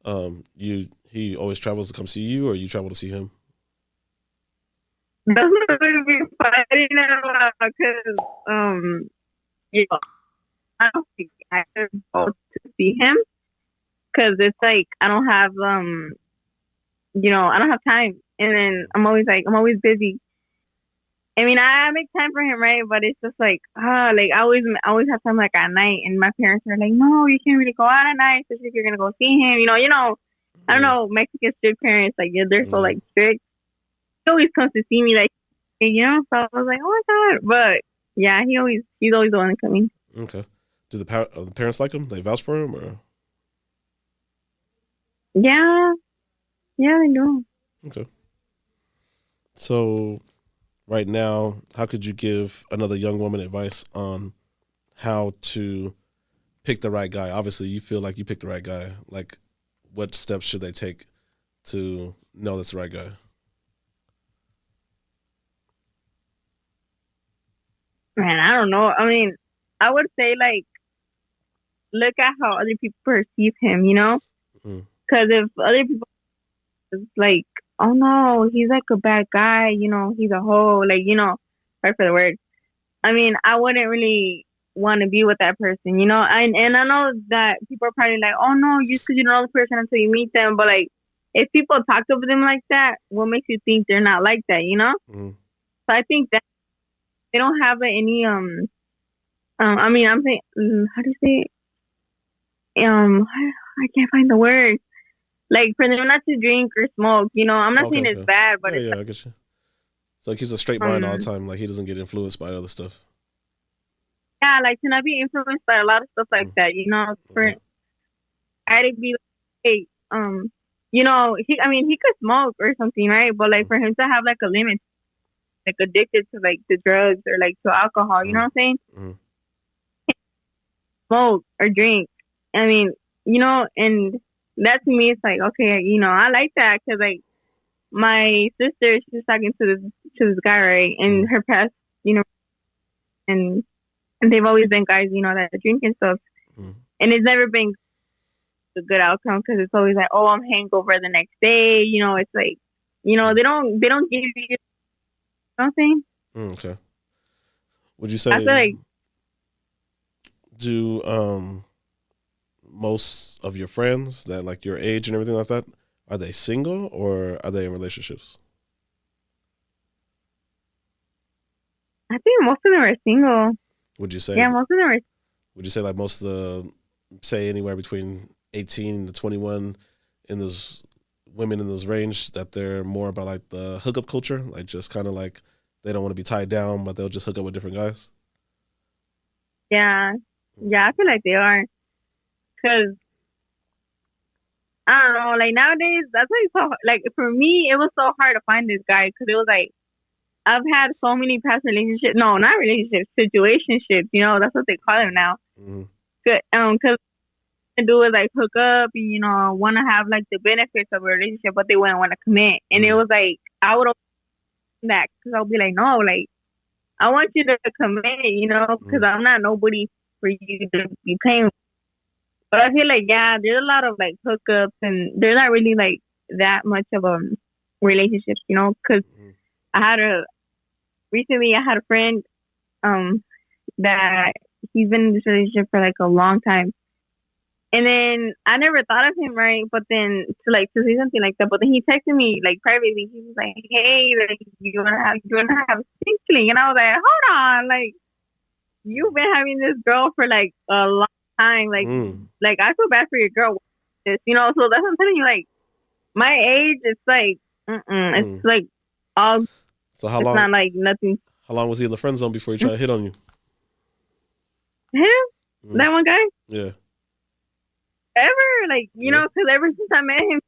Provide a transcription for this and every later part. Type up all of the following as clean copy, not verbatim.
He always travels to come see you, or you travel to see him? That's what we be fighting about because, you know, I don't think I could go to see him because it's like I don't have, I don't have time. And then I'm always busy. I mean, I make time for him, right? But it's just like, like I always have time like at night, and my parents are like, no, you can't really go out at night, especially if you're gonna go see him. I don't Mm, know, Mexican strict parents, like yeah, they're so yeah. like strict. He always comes to see me, like, So I was like, oh my god, but yeah, he's always the one coming. Okay. Do the parents like him? They vouch for him, or Yeah, yeah, I know. okay? So right now, how could you give another young woman advice on how to pick the right guy? Obviously, you feel like you picked the right guy. Like, what steps should they take to know that's the right guy? Man, I don't know. I mean, I would say like look at how other people perceive him, Mm, because if other people is like, oh no, he's like a bad guy, he's a hoe, like right for the word. I mean, I wouldn't really want to be with that person, and I know that people are probably like, oh no, just because you don't know the person until you meet them, but like if people talk over them like that, what makes you think they're not like that? mm, So I think that they don't have any I mean, I'm saying, how do you say it? I can't find the word. Like for them not to drink or smoke, I'm not okay, saying it's okay. bad, but Yeah, it's yeah, I get you. So he keeps a straight like, mind all the time. Like he doesn't get influenced by other stuff. yeah, like to not be influenced by a lot of stuff like Mm, that. For okay. I to be like, hey, I mean, he could smoke or something, right? But like Mm, for him to have like a limit, like addicted to like the drugs or like to alcohol, you know mm, what I'm saying? mm, Smoke or drink. I mean, and that to me, it's like okay, I like that because like my sister, she's talking to this guy, right? And mm, her past, you know, and they've always been guys, that drink and stuff, mm. and it's never been a good outcome because it's always like, oh, I'm hangover the next day. It's like, Mm, they don't give you something. okay. Would you I feel say like do most of your friends that like your age and everything like that, are they single or are they in relationships? I think most of them are single. Would you say Yeah, most of them are. would you say like most of the say anywhere between 18 to 21 in those women in this range that they're more about like the hookup culture, like just kind of like they don't want to be tied down, but they'll just hook up with different guys. Yeah, yeah, I feel like they are because I don't know. Like nowadays, that's why it's so like for me, it was so hard to find this guy because it was like I've had so many past relationships. No, not relationships, situationships. That's what they call them now. Mm-hmm. Good, because to do is like hook up, and want to have like the benefits of a relationship, but they wouldn't want to commit. And it Mm-hmm. was like I would open that because I'll be like, no, like I want you to commit, because Mm-hmm. I'm not nobody for you to be paying. But I feel like yeah, there's a lot of like hookups, and they're not really like that much of a relationship, because I had a recently I had a friend that he's been in this relationship for like a long time. And then I never thought of him, right? But then to say something like that. But then he texted me like privately. He was like, "Hey, like you wanna have a tinkling?" And I was like, "Hold on, like you've been having this girl for like a long time. Mm-hmm. Like I feel bad for your girl. So that's what I'm telling you. Like my age, it's like, it's Mm-hmm. like all. So It's not like nothing. how long was he in the friend zone before he tried to hit on you? Him, Mm-hmm. that one guy, Yeah. ever like Yeah. because ever since I met him,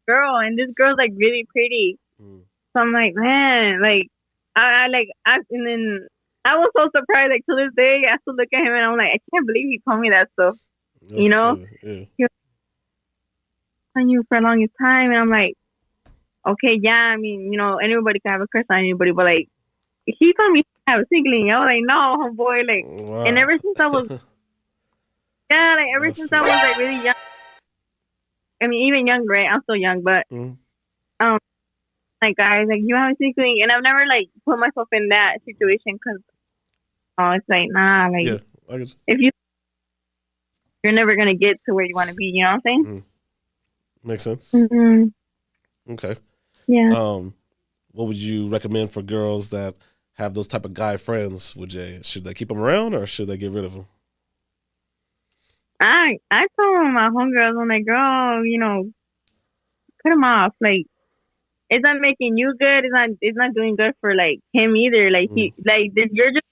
girl, and this girl's like really pretty. Mm. So I'm like, man, like and then I was so surprised. Like to this day, I still look at him and I'm like, I can't believe he told me that stuff. You That's know, crazy. Yeah. he was on you for the longest time, and I'm like, okay, yeah. I mean, anybody can have a crush on anybody, but like, he told me I was singling. I was like, no, homeboy, like, and Wow. ever since I was, yeah, like ever That's since I was like really young, I mean, even younger, right? I'm still young, but um, like guys, like you have a secret, and I've never like put myself in that situation because it's like nah, like Yeah, I guess. if you're never gonna get to where you want to be. You know what I'm saying? Makes sense. Mm-hmm. Okay. Yeah. What would you recommend for girls that have those type of guy friends? Should they keep them around or should they get rid of them? I told my homegirls, I'm like, girl, you know, cut him off. Like, it's not making you good. It's not doing good for like him either. Like you're just,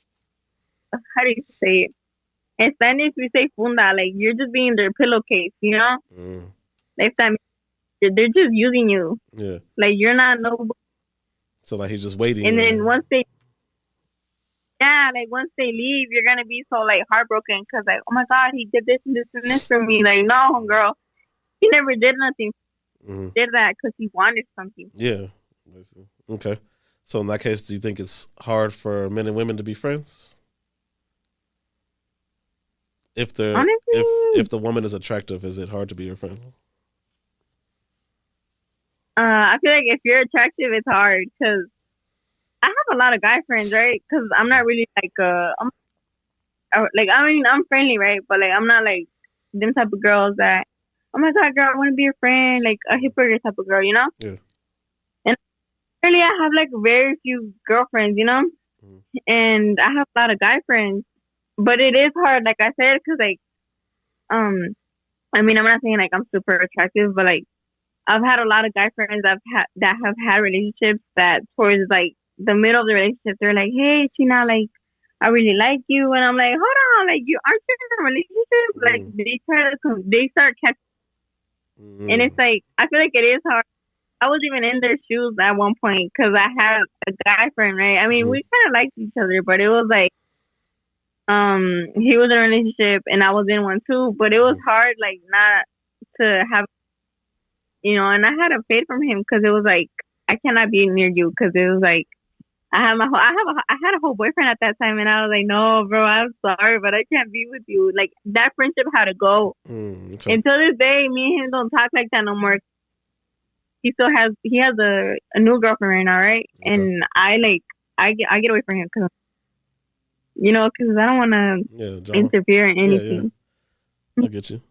how do you say it? In Spanish, we say funda. Like you're just being their pillowcase, you know. If that means they're just using you. Yeah. Like you're not no. So like he's just waiting. And then once they leave, you're gonna be so like heartbroken because like, oh my god, he did this and this and this for me. Like, no, girl, he never did nothing. Did that because he wanted something. Yeah. Okay. So in that case, do you think it's hard for men and women to be friends? If the woman is attractive, is it hard to be your friend? I feel like if you're attractive, it's hard because I have a lot of guy friends, right? Because I'm not really like I'm friendly, right? But like I'm not like them type of girls that, oh my god, girl, I want to be your friend, like a hypocrite type of girl, you know? Yeah. And really, I have like very few girlfriends, you know? And I have a lot of guy friends, but it is hard, like I said, because like, I mean, I'm not saying like I'm super attractive, but like I've had a lot of guy friends that have had relationships that towards like the middle of the relationship, they're like, hey, China, like, I really like you. And I'm like, hold on, like, you aren't you in a relationship? Like, they start catching. And it's like, I feel like it is hard. I was even in their shoes at one point because I had a guy friend, right? I mean, we kind of liked each other, but it was like, he was in a relationship and I was in one too, but it was hard, like, not to have, you know, and I had a fade from him because it was like, I cannot be near you because it was like, I had a whole boyfriend at that time, and I was like, no, bro, I'm sorry, but I can't be with you. Like that friendship had to go. Okay. Until this day, me and him don't talk like that no more. He has a new girlfriend right now, right? Okay. And I get away from him because I don't want to interfere in anything. Yeah. I get you.